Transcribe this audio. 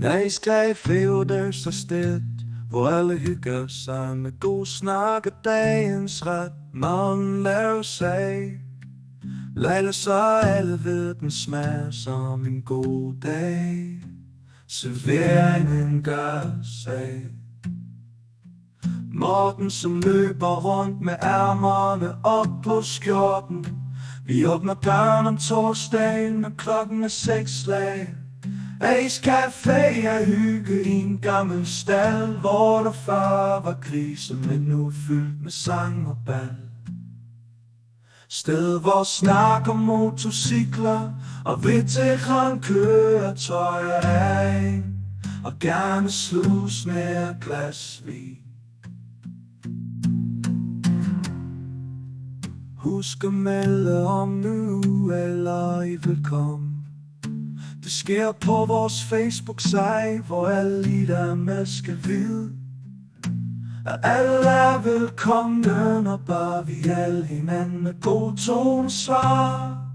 Nice café og der er sted, hvor alle hygger sig med god snak og dagens ret. Maden laver sig, lejler så alle ved den smager som en god dag. Serveringen gør sig. Morten som løber rundt med ærmerne op på skjorten. Vi åbner døren om torsdagen, når klokken er 6 slag. Ace Café er hygge i en gammel stald, hvor der før var krise, men nu er fyldt med sang og bal. Sted hvor snak om motorcykler og veteran-køretøjer er, og gerne slus med glas vin. Husk at melde om nu, eller I vil komme. Det sker på vores Facebook-side, hvor alle I der med skal vide, at alle er velkomne, når bare vi alle hinanden med god tone svarer.